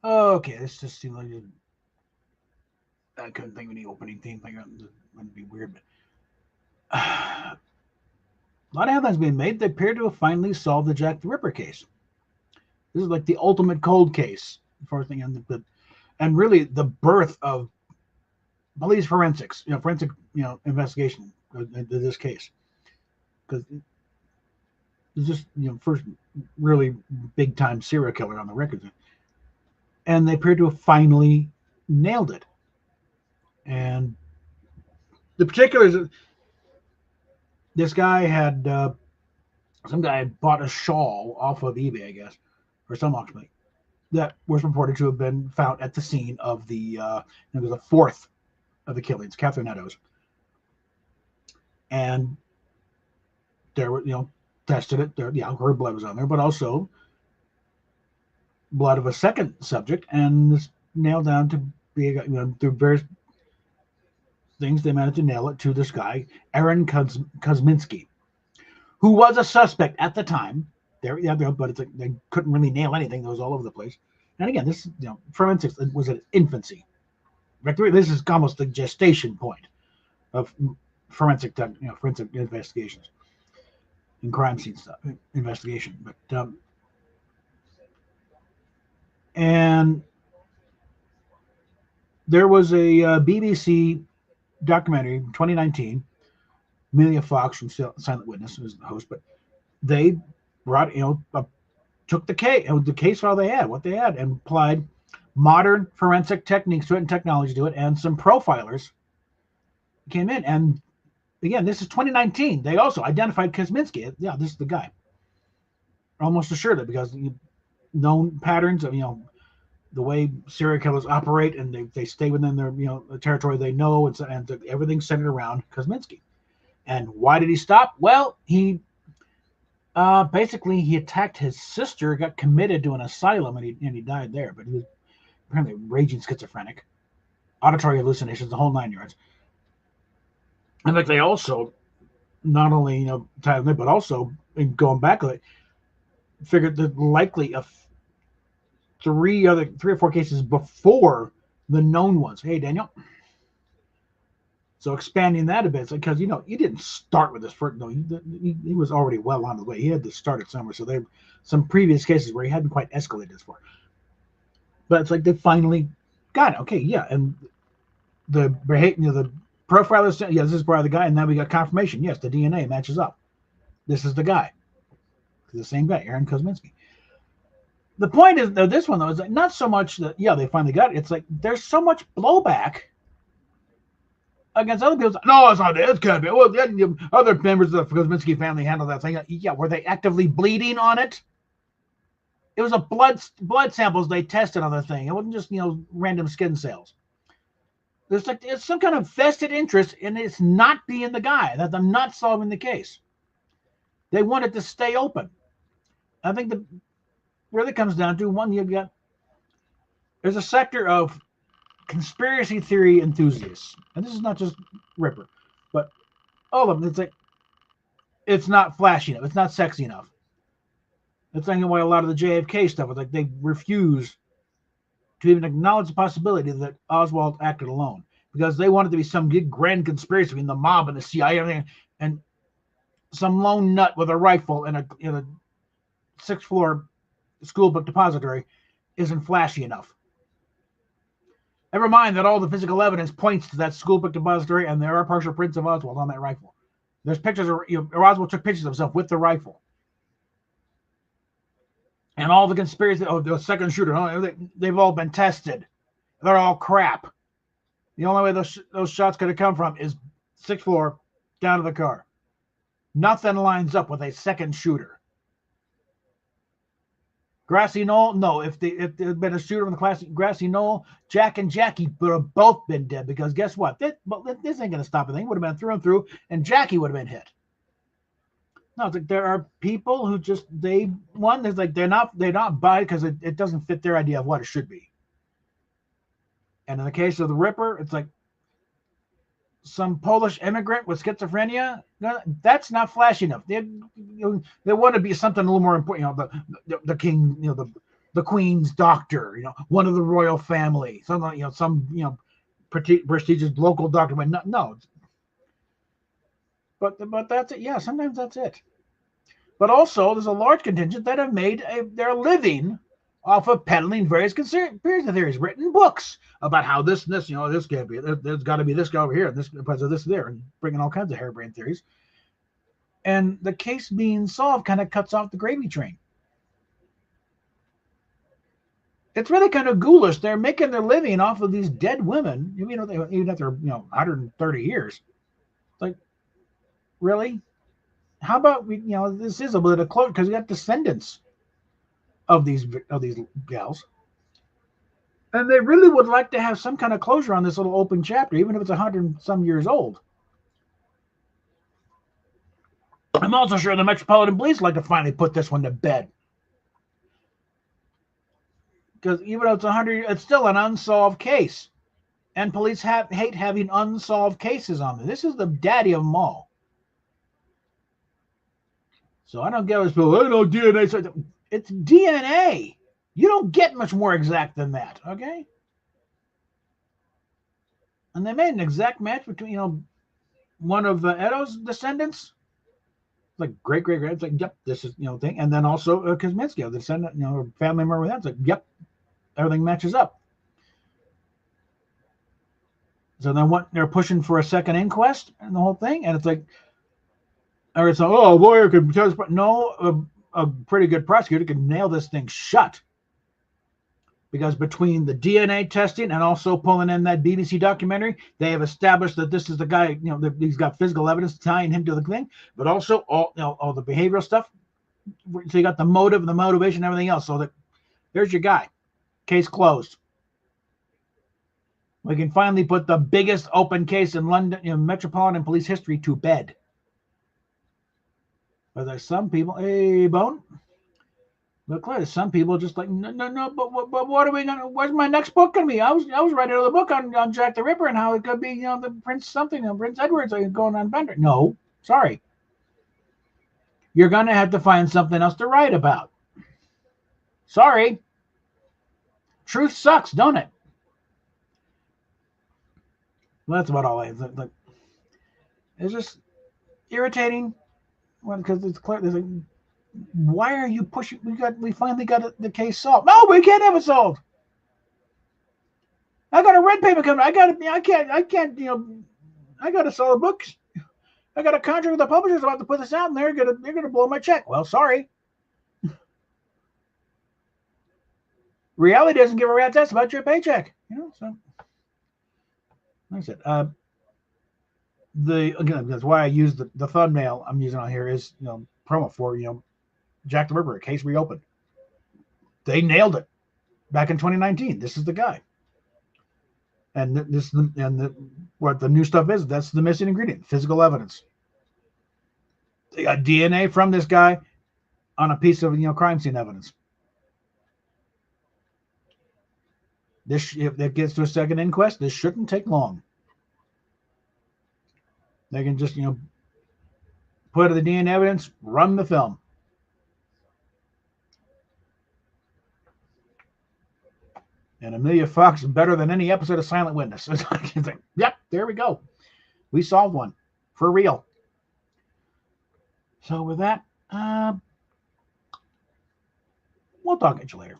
Okay, let's just see. Like, I couldn't think of any opening theme. Like, it wouldn't be weird, but a lot of headlines being made. They appear to have finally solved the Jack the Ripper case. This is like the ultimate cold case, first thing, and really the birth of police forensics, forensic, investigation into this case, because it's just first really big time serial killer on the record, and they appear to have finally nailed it. And the particulars, this guy had some guy had bought a shawl off of eBay, I guess, or some auction that was reported to have been found at the scene of the it was the fourth of the killings, Catherine Eddowes, and there were tested it. There, her blood was on there, but also blood of a second subject, and this nailed down to be through various things they managed to nail it to this guy, Aaron Kosminski, who was a suspect at the time. But it's like they couldn't really nail anything. It was all over the place. And again, this forensics was at infancy. This is almost the gestation point of forensic investigations and crime scene stuff investigation. But and there was a BBC documentary in 2019. Amelia Fox from Silent Witness was the host, but they brought took the case file they had, what they had, and applied modern forensic techniques to it and technology to it, and some profilers came in. And again, this is 2019. They also identified Kosminski. Yeah, this is the guy. Almost assuredly, because known patterns of the way serial killers operate, and they stay within their the territory they know, and everything's centered around Kosminski. And why did he stop? Well, he basically he attacked his sister, got committed to an asylum, and he died there. But he was apparently raging schizophrenic, auditory hallucinations, the whole 9 yards. And like they also not only tied him, but also going back, figured that likely three or four cases before the known ones. Hey, Daniel. So expanding that a bit, because you didn't start with this first. No, he was already well on the way. He had to start it somewhere. So there were some previous cases where he hadn't quite escalated as far. But it's like they finally got it. Okay, yeah, and the profiler said, yeah, this is probably the guy, and now we got confirmation. Yes, the DNA matches up. This is the guy. The same guy, Aaron Kosminski. The point is, this one though, is not so much that they finally got it. It's like there's so much blowback against other people. No, it's not. It can't be. Well, other members of the Kosminski family handled that thing. Yeah, were they actively bleeding on it? It was a blood samples they tested on the thing. It wasn't just random skin cells. It's some kind of vested interest in it's not being the guy, that I'm not solving the case. They want it to stay open. I think that really comes down to one. There's a sector of conspiracy theory enthusiasts, and this is not just Ripper, but all of them. It's like it's not flashy enough. It's not sexy enough. That's why a lot of the JFK stuff is like they refuse to even acknowledge the possibility that Oswald acted alone, because they wanted to be some grand conspiracy between the mob and the CIA, and some lone nut with a rifle in a sixth floor school book depository isn't flashy enough. Never mind that all the physical evidence points to that school book depository, and there are partial prints of Oswald on that rifle. There's pictures of Oswald took pictures of himself with the rifle. And all the conspiracy, the second shooter, they've all been tested. They're all crap. The only way those shots could have come from is sixth floor down to the car. Nothing lines up with a second shooter. Grassy Knoll, no. If there had been a shooter on the classic Grassy Knoll, Jack and Jackie would have both been dead, because guess what? This ain't going to stop anything. It would have been through and through, and Jackie would have been hit. No, it's like there are people who just they're not by because it doesn't fit their idea of what it should be. And in the case of the Ripper, it's like some Polish immigrant with schizophrenia. That's not flashy enough. They want to be something a little more important. The king, the Queen's doctor, one of the royal family, some prestigious local doctor. But no, but that's it. Yeah, sometimes that's it. But also, there's a large contingent that have made their living off of peddling various conspiracy theories, written books about how this can't be. There's got to be this guy over here, and this because of this there, and bringing all kinds of harebrained theories. And the case being solved kind of cuts off the gravy train. It's really kind of ghoulish. They're making their living off of these dead women, even after 130 years. It's like, really? How about this is a bit of closure because we got descendants of these gals, and they really would like to have some kind of closure on this little open chapter, even if it's 100 some years old. I'm also sure the Metropolitan Police like to finally put this one to bed, because even though it's 100, it's still an unsolved case, and police hate having unsolved cases on them. This is the daddy of them all. So I don't get this people. I know DNA. It's DNA. You don't get much more exact than that, okay? And they made an exact match between, one of Edo's descendants, like great. It's like, yep, this is thing, and then also Kosminski, the descendant, family member with that. It's like, yep, everything matches up. So then they're pushing for a second inquest and the whole thing, and it's like, or it's like, oh, a lawyer could tell us, no, a pretty good prosecutor could nail this thing shut. Because between the DNA testing and also pulling in that BBC documentary, they have established that this is the guy, he's got physical evidence tying him to the thing, but also all the behavioral stuff. So you got the motive, the motivation, everything else. So there's your guy. Case closed. We can finally put the biggest open case in London, Metropolitan Police history to bed. But there's some people, hey, Bone. But clearly, some people just like, no. But what are we gonna? Where's my next book gonna be? I was writing another book on Jack the Ripper and how it could be, the Prince something, Prince Edward's going on Bender. No, sorry, you're gonna have to find something else to write about. Sorry, truth sucks, don't it? Well, that's about all I like. It's just irritating, because it's clear. There's like, why are you pushing? We finally got the case solved. No, we can't have it solved. I got a red paper coming. I can't. I got to sell the books. I got a contract with the publishers about to put this out, and they're gonna blow my check. Well, sorry. Reality doesn't give a rat's ass about your paycheck. So like I said, again, that's why I use the thumbnail I'm using on here is promo for Jack the Ripper, a case reopened. They nailed it back in 2019. This is the guy, and what the new stuff is. That's the missing ingredient: physical evidence. They got DNA from this guy on a piece of crime scene evidence. If it gets to a second inquest, this shouldn't take long. They can just put the DNA evidence, run the film. And Amelia Fox is better than any episode of Silent Witness. It's like, yep, there we go. We solved one for real. So with that, we'll talk at you later.